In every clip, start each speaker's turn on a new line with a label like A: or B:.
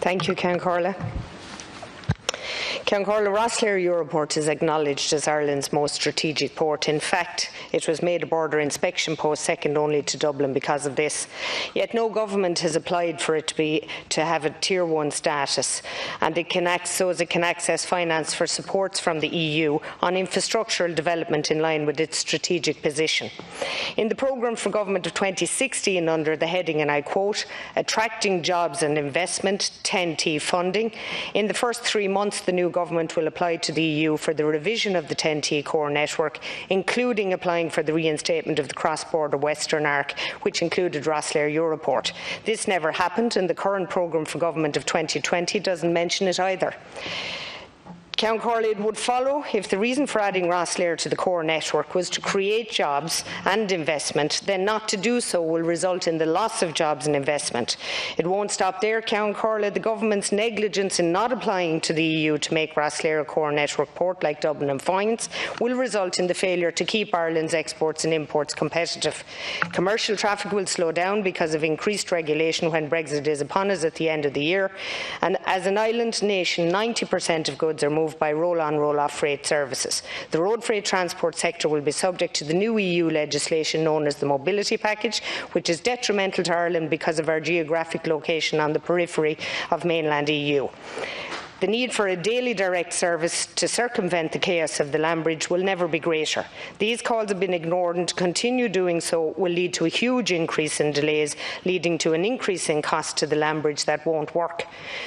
A: Thank you, Ceann Comhairle. Ceann Comhairle, Rosslare Europort is acknowledged as Ireland's most strategic port. In fact, it was made a border inspection post second only to Dublin because of this. Yet no government has applied for it to have a Tier 1 status, and it can access finance for supports from the EU on infrastructural development in line with its strategic position. In the programme for government of 2016, under the heading, and I quote, "Attracting Jobs and Investment, 10T Funding," in the first 3 months the new government will apply to the EU for the revision of the 10T core network, including applying for the reinstatement of the cross-border Western Arc, which included Rosslare Europort. This never happened, and the current programme for government of 2020 doesn't mention it either. Ceann Comhairle, it would follow, if the reason for adding Rosslare to the core network was to create jobs and investment, then not to do so will result in the loss of jobs and investment. It won't stop there, Ceann Comhairle. The government's negligence in not applying to the EU to make Rosslare a core network port like Dublin and Foynes will result in the failure to keep Ireland's exports and imports competitive. Commercial traffic will slow down because of increased regulation when Brexit is upon us at the end of the year, and as an island nation, 90% of goods are moved by roll-on, roll-off freight services. The road freight transport sector will be subject to the new EU legislation known as the Mobility Package, which is detrimental to Ireland because of our geographic location on the periphery of mainland EU. The need for a daily direct service to circumvent the chaos of the land bridge will never be greater. These calls have been ignored, and to continue doing so will lead to a huge increase in delays, leading to an increase in cost to the land bridge that won't work.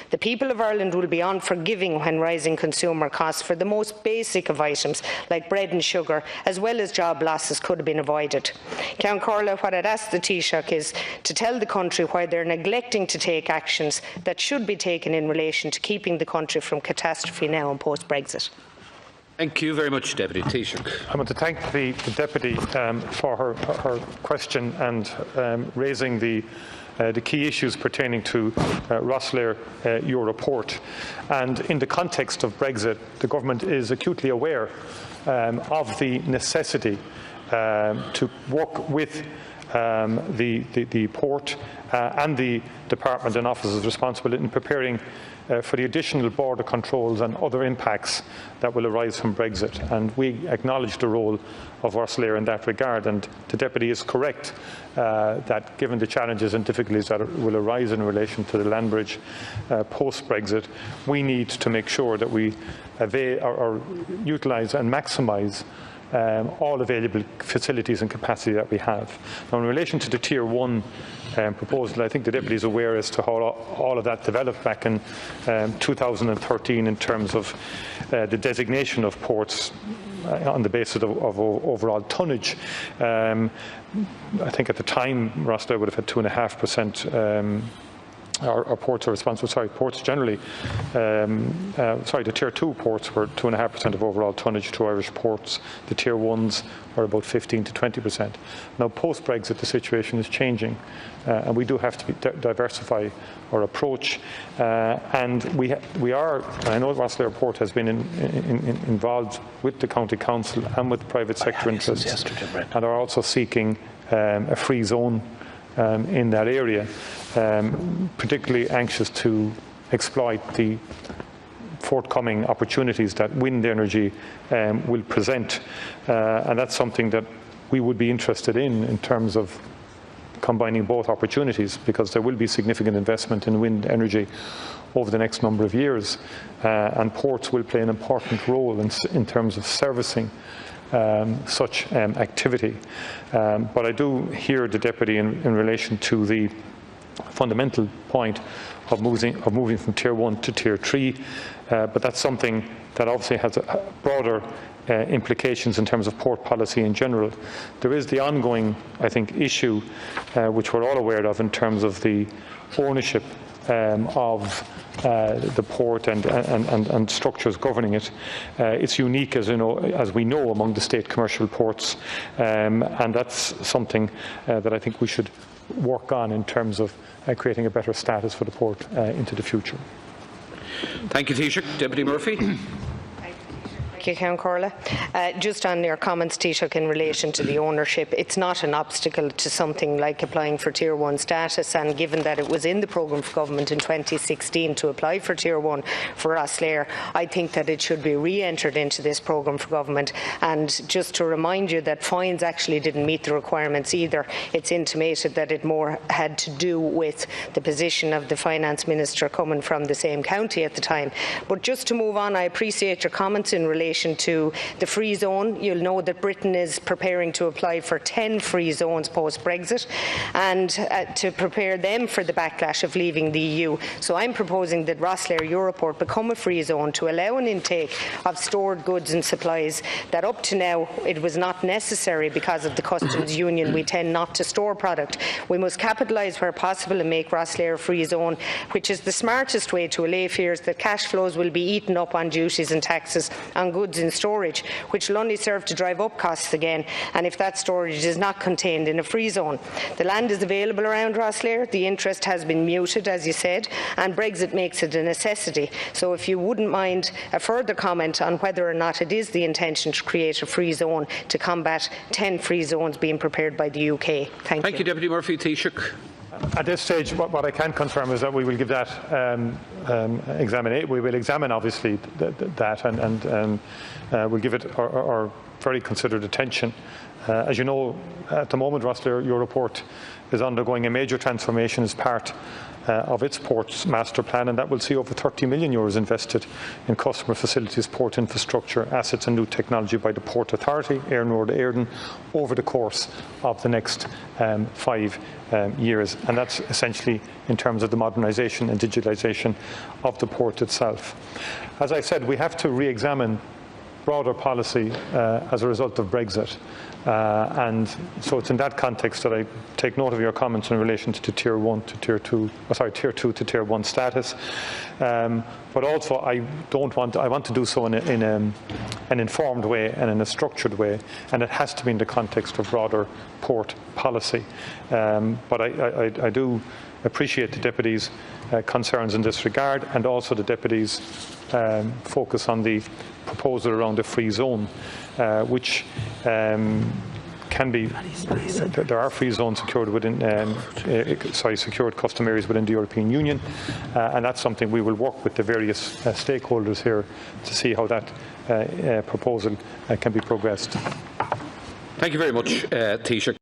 A: The people of Ireland will be unforgiving when rising consumer costs for the most basic of items like bread and sugar, as well as job losses, could have been avoided. Ceann Comhairle, what I'd ask the Taoiseach is to tell the country why they're neglecting to take actions that should be taken in relation to keeping the country from catastrophe now and post-Brexit.
B: Thank you very much, Deputy Taoiseach.
C: I want to thank the Deputy for her question and raising the key issues pertaining to Rosslare Europort. And in the context of Brexit, the Government is acutely aware of the necessity to work with the port and the department and offices responsible in preparing for the additional border controls and other impacts that will arise from Brexit. And we acknowledge the role of Rosslare in that regard. And the Deputy is correct that given the challenges and difficulties that will arise in relation to the land bridge post-Brexit, we need to make sure that we utilise and maximise all available facilities and capacity that we have. Now, in relation to the Tier 1 proposal, I think the Deputy is aware as to how all of that developed back in 2013 in terms of the designation of ports on the basis of overall tonnage. I think at the time Rosslare would have had 2.5%. Our ports are responsible, ports generally, the Tier 2 ports were 2.5% of overall tonnage to Irish ports. The Tier 1s are about 15 to 20%. Now, post-Brexit, the situation is changing, and we do have to diversify our approach. And we are, and I know Rosslare Port has been involved with the County Council and with private sector interests, and are also seeking a free zone in that area. Particularly anxious to exploit the forthcoming opportunities that wind energy will present, and that's something that we would be interested in terms of combining both opportunities, because there will be significant investment in wind energy over the next number of years, and ports will play an important role in terms of servicing such activity. But I do hear the Deputy in relation to the fundamental point of moving from Tier 1 to Tier 3, but that's something that obviously has broader implications in terms of port policy in general. There is the ongoing, I think, issue which we're all aware of in terms of the ownership of the port and structures governing it. It's unique, as we know, among the state commercial ports, and that's something that I think we should work on in terms of creating a better status for the port into the future.
B: Thank you, Taoiseach. Deputy Murphy.
A: Thank you, Count Corla. Just on your comments, Taoiseach, in relation to the ownership, it's not an obstacle to something like applying for Tier 1 status, and given that it was in the programme for government in 2016 to apply for Tier 1 for Rosslare, I think that it should be re-entered into this programme for government. And just to remind you that fines actually didn't meet the requirements either. It's intimated that it more had to do with the position of the Finance Minister coming from the same county at the time. But just to move on, I appreciate your comments in relation to the free zone. You'll know that Britain is preparing to apply for 10 free zones post-Brexit, and to prepare them for the backlash of leaving the EU. So I'm proposing that Rosslare Europort become a free zone to allow an intake of stored goods and supplies that up to now it was not necessary because of the customs union. We tend not to store product. We must capitalise where possible and make Rosslare a free zone, which is the smartest way to allay fears that cash flows will be eaten up on duties and taxes on goods in storage, which will only serve to drive up costs again, and if that storage is not contained in a free zone. The land is available around Rosslare, the interest has been muted, as you said, and Brexit makes it a necessity. So if you wouldn't mind a further comment on whether or not it is the intention to create a free zone to combat 10 free zones being prepared by the UK. Thank you.
B: Deputy Murphy. Taoiseach.
C: At this stage, what I can confirm is that we will give that we will examine, obviously, that and we'll give it our very considered attention. As you know, at the moment, Rosslare Europort is undergoing a major transformation as part of its ports master plan, and that will see over €30 million invested in customer facilities, port infrastructure, assets and new technology by the Port Authority, Éireann Éireann, over the course of the next 5 years. And that's essentially in terms of the modernisation and digitalisation of the port itself. As I said, we have to re-examine broader policy as a result of Brexit. And so it's in that context that I take note of your comments in relation to Tier 1 to Tier 2, Tier 2 to Tier 1 status. But also I want to do so in an informed way and in a structured way, and it has to be in the context of broader port policy. But I do appreciate the Deputy's concerns in this regard, and also the Deputy's focus on the proposal around the free zone, which can be, there are free zones secured within, secured custom areas within the European Union, and that's something we will work with the various stakeholders here to see how that proposal can be progressed.
B: Thank you very much, Taoiseach.